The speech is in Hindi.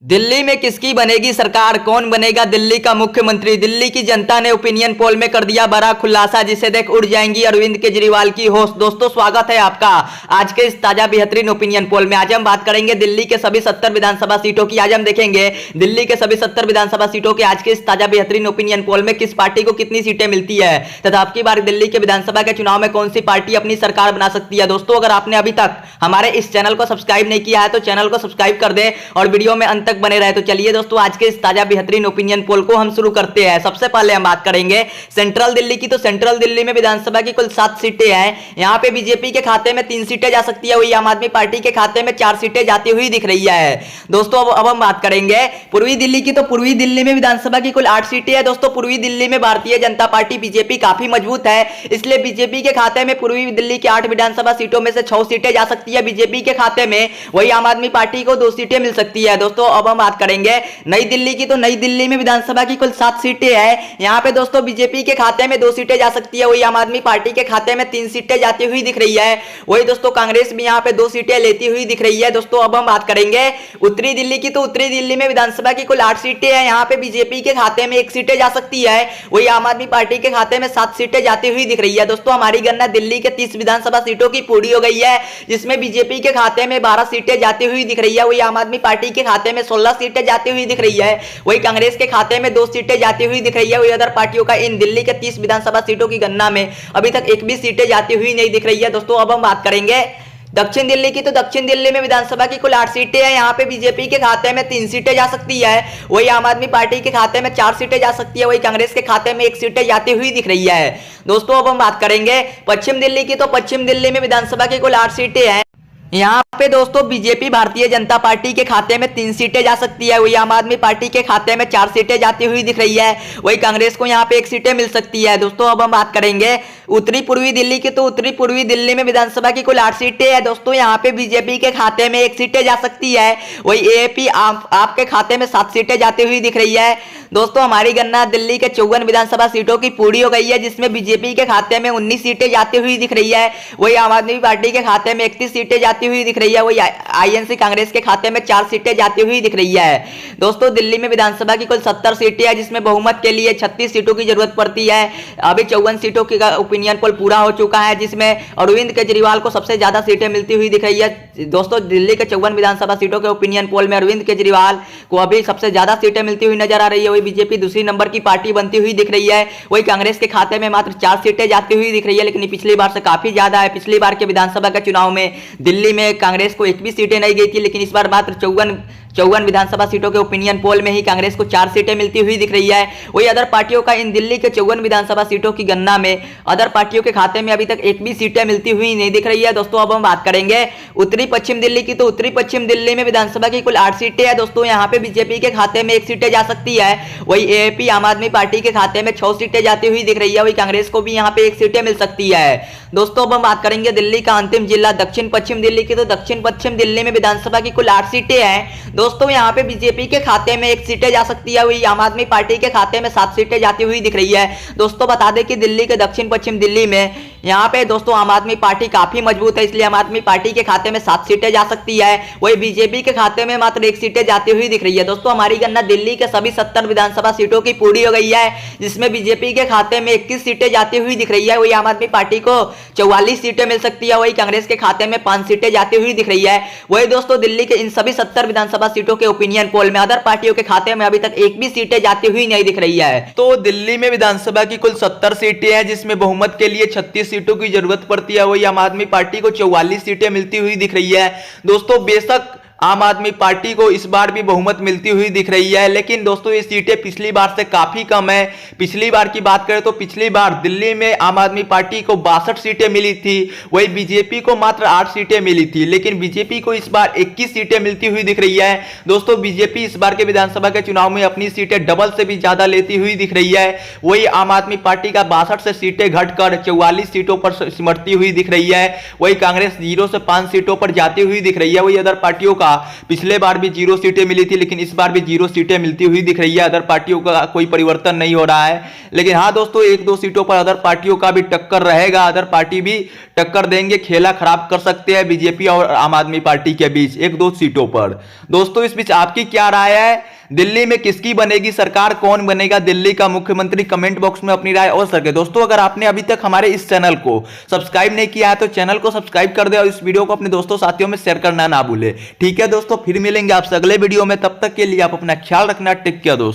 दिल्ली में किसकी बनेगी सरकार, कौन बनेगा दिल्ली का मुख्यमंत्री। दिल्ली की जनता ने ओपिनियन पोल में कर दिया बड़ा खुलासा, जिसे देख उड़ जाएंगी अरविंद केजरीवाल की होश। दोस्तों स्वागत है आपका आज के इस ताजा बेहतरीन ओपिनियन पोल में। आज हम बात करेंगे दिल्ली के सभी 70 विधानसभा सीटों की। आज हम देखेंगे दिल्ली के सभी 70 विधानसभा सीटों के आज के इस ताजा बेहतरीन ओपिनियन पोल में किस पार्टी को कितनी सीटें मिलती है तथा आपकी बार दिल्ली के विधानसभा के चुनाव में कौन सी पार्टी अपनी सरकार बना सकती है। दोस्तों अगर आपने अभी तक हमारे इस चैनल को सब्सक्राइब नहीं किया है तो चैनल को सब्सक्राइब कर दे और वीडियो में अंत तक बने रहे। तो चलिए दोस्तों आज के इस ताजा बेहतरीन ओपिनियन पोल को हम शुरू करते हैं। सबसे पहले हम बात करेंगे सेंट्रल दिल्ली की। तो सेंट्रल दिल्ली में विधानसभा की कुल 7 सीटें हैं। यहां पे बीजेपी के खाते में 3 सीटें जा सकती है, वही आम आदमी पार्टी के खाते में 4 सीटें जाती हुई दिख रही है। दोस्तों अब हम बात करेंगे पूर्वी दिल्ली की। तो पूर्वी दिल्ली में विधानसभा की कुल 8 सीटें हैं। दोस्तों पूर्वी दिल्ली में भारतीय जनता पार्टी बीजेपी काफी मजबूत है, इसलिए बीजेपी के खाते में पूर्वी दिल्ली की 8 विधानसभा सीटों में से 6 सीटें जा सकती है बीजेपी के खाते में, वही आम आदमी पार्टी को 2 सीटें मिल सकती है। दोस्तों अब हम बात करेंगे नई दिल्ली की। तो नई दिल्ली में विधानसभा की कुल 7 सीटें हैं। यहां पे दोस्तों बीजेपी के खाते में 2 सीटें जा सकती है, वही आम आदमी पार्टी के खाते में 3 सीटें जाती हुई दिख रही है। वही दोस्तों कांग्रेस भी यहां पे 2 सीटें लेती हुई दिख रही है। दोस्तों अब हम बात करेंगे उत्तरी दिल्ली की। तो उत्तरी दिल्ली में विधानसभा की कुल 8 सीटें हैं। यहां पे बीजेपी के खाते में 1 सीटें जा सकती है, वही आम आदमी पार्टी के खाते में 7 सीटें जाती हुई दिख रही है। दोस्तों हमारी गणना दिल्ली के 30 विधानसभा सीटों की पूरी हो गई है, जिसमें बीजेपी के खाते में 12 सीटें जाती हुई दिख रही है, वही आम आदमी पार्टी के खाते में 16 सीटें जाती हुई दिख रही है, वही कांग्रेस के खाते में 2 सीटें जाती हुई दिख रही है। वही अदर पार्टियों का इन दिल्ली के 30 विधानसभा सीटों की गणना में अभी तक एक भी सीटें जाती हुई नहीं दिख रही है। दोस्तों अब हम बात करेंगे दक्षिण दिल्ली की। तो दक्षिण दिल्ली में विधानसभा की कुल 8 सीटें हैं। यहाँ पे बीजेपी के खाते में 3 सीटें जा सकती है, वही आम आदमी पार्टी के खाते में 4 सीटें जा सकती है, वही कांग्रेस के खाते में 1 सीटें जाती हुई दिख रही है। दोस्तों अब हम बात करेंगे पश्चिम दिल्ली की। तो पश्चिम दिल्ली में विधानसभा की कुल 8 सीटें हैं। यहाँ पे दोस्तों बीजेपी भारतीय जनता पार्टी के खाते में 3 सीटें जा सकती है, वही आम आदमी पार्टी के खाते में 4 सीटें जाती हुई दिख रही है, वही कांग्रेस को यहाँ पे 1 सीटें मिल सकती है। दोस्तों अब हम बात करेंगे उत्तरी पूर्वी दिल्ली की। तो उत्तरी पूर्वी दिल्ली में विधानसभा की कुल 8 सीटें हैं। दोस्तों यहाँ पे बीजेपी के खाते में 1 सीटें जा सकती है, वही एएपी आपके खाते में 7 सीटें जाती हुई दिख रही है। दोस्तों हमारी गणना दिल्ली के 54 विधानसभा सीटों की पूरी हो गई है, जिसमें बीजेपी के खाते में 19 सीटें जाती हुई दिख रही है, वही आम आदमी पार्टी के खाते में 31 सीटें जाती हुई दिख रही है, वही आईएनसी कांग्रेस के खाते में 4 सीटें जाती हुई दिख रही है। दोस्तों दिल्ली में विधानसभा की कुल 70 सीटें हैं, जिसमें बहुमत के लिए 36 सीटों की जरूरत पड़ती है। अभी 54 सीटों का ओपिनियन पोल पूरा हो चुका है, जिसमें अरविंद केजरीवाल को सबसे ज्यादा सीटें मिलती हुई दिख रही है। दोस्तों दिल्ली के 54 विधानसभा सीटों के ओपिनियन पोल में अरविंद केजरीवाल को अभी सबसे ज्यादा सीटें मिलती हुई नजर आ रही है, वही बीजेपी दूसरी नंबर की पार्टी बनती हुई दिख रही है, वही कांग्रेस के खाते में मात्र 4 सीटें जाती हुई दिख रही है, लेकिन पिछली बार से काफी ज्यादा है। पिछली बार के विधानसभा के चुनाव में दिल्ली में कांग्रेस को 1 भी सीटें नहीं गई थी, लेकिन इस बार मात्र 54 विधानसभा सीटों के ओपिनियन पोल में ही कांग्रेस को 4 सीटें मिलती हुई दिख रही है। वही अदर पार्टियों का इन दिल्ली के 54 विधानसभा सीटों की गणना में अदर पार्टियों के खाते में अभी तक 1 भी सीटें मिलती हुई नहीं दिख रही है। दोस्तों अब हम बात करेंगे उत्तरी पश्चिम दिल्ली की। तो उत्तरी पश्चिम दिल्ली में विधानसभा की कुल 8 सीटें हैं। दोस्तों यहाँ पे बीजेपी के खाते में 1 सीटें जा सकती है, वही एएपी आम आदमी पार्टी के खाते में 6 सीटें जाती हुई दिख रही है, वही कांग्रेस को भी यहाँ पे 1 सीटें मिल सकती है। दोस्तों अब हम बात करेंगे दिल्ली का अंतिम जिला दक्षिण पश्चिम दिल्ली की। तो दक्षिण पश्चिम दिल्ली में विधानसभा की कुल 8 सीटें हैं। दोस्तों यहाँ पे बीजेपी के खाते में 1 सीटें जा सकती है, वही आम आदमी पार्टी के खाते में 7 सीटें जाती हुई दिख रही है। दोस्तों बता दें कि दिल्ली के दक्षिण पश्चिम दिल्ली में यहाँ पे दोस्तों आम आदमी पार्टी काफी मजबूत है, इसलिए आम आदमी पार्टी के खाते में 7 सीटें जा सकती है, वही बीजेपी के खाते में मात्र 1 सीटें जाती हुई दिख रही है। दोस्तों हमारी गणना दिल्ली के सभी 70 विधानसभा सीटों की पूरी हो गई है, जिसमें बीजेपी के खाते में 21 सीटें जाती हुई दिख रही है, वही आम आदमी पार्टी को 44 सीटें मिल सकती है, वही कांग्रेस के खाते में 5 सीटें जाती हुई दिख रही है। वही दोस्तों दिल्ली के इन सभी 70 विधानसभा सीटों के ओपिनियन पोल में अदर पार्टियों के खाते में अभी तक 1 भी सीटें जाती हुई नहीं दिख रही है। तो दिल्ली में विधानसभा की कुल 70 सीटें हैं, जिसमें बहुमत के लिए 36 सीटों की जरूरत पड़ती है, वही आम आदमी पार्टी को 44 सीटें मिलती हुई दिख रही है। दोस्तों बेशक आम आदमी पार्टी को इस बार भी बहुमत मिलती हुई दिख रही है, लेकिन दोस्तों ये सीटें पिछली बार से काफी कम है। पिछली बार की बात करें तो पिछली बार दिल्ली में आम आदमी पार्टी को 62 सीटें मिली थी, वही बीजेपी को मात्र 8 सीटें मिली थी, लेकिन बीजेपी को इस बार 21 सीटें मिलती हुई दिख रही है। दोस्तों बीजेपी इस बार के विधानसभा के चुनाव में अपनी सीटें डबल से भी ज्यादा लेती हुई दिख रही है, वही आम आदमी पार्टी का 62 से सीटें घटकर 44 सीटों पर सिमटती हुई दिख रही है, वही कांग्रेस 0 से 5 सीटों पर जाती हुई दिख रही है, वही अदर पार्टियों का पिछले बार भी 0 सीटें मिली थी, लेकिन इस बार भी 0 सीटें मिलती हुई दिख रही है। अदर पार्टियों का कोई परिवर्तन नहीं हो रहा है, लेकिन हाँ दोस्तों, 1-2 सीटों पर अदर पार्टियों का भी टक्कर रहेगा। अदर पार्टी भी टक्कर देंगे, खेला खराब कर सकते हैं बीजेपी और आम आदमी पार्टी के बीच 1-2 सीटों पर। दोस्तों, इस बीच आपकी क्या राय है? दिल्ली में किसकी बनेगी सरकार, कौन बनेगा दिल्ली का मुख्यमंत्री? कमेंट बॉक्स में अपनी राय अवश्य रखें। दोस्तों, अगर आपने अभी तक हमारे इस चैनल को सब्सक्राइब नहीं किया है तो चैनल को सब्सक्राइब कर दे और इस वीडियो को अपने दोस्तों साथियों में शेयर करना ना भूले। ठीक है दोस्तों, फिर मिलेंगे आपसे अगले वीडियो में। तब तक के लिए आप अपना ख्याल रखना। टेक केयर दोस्तों।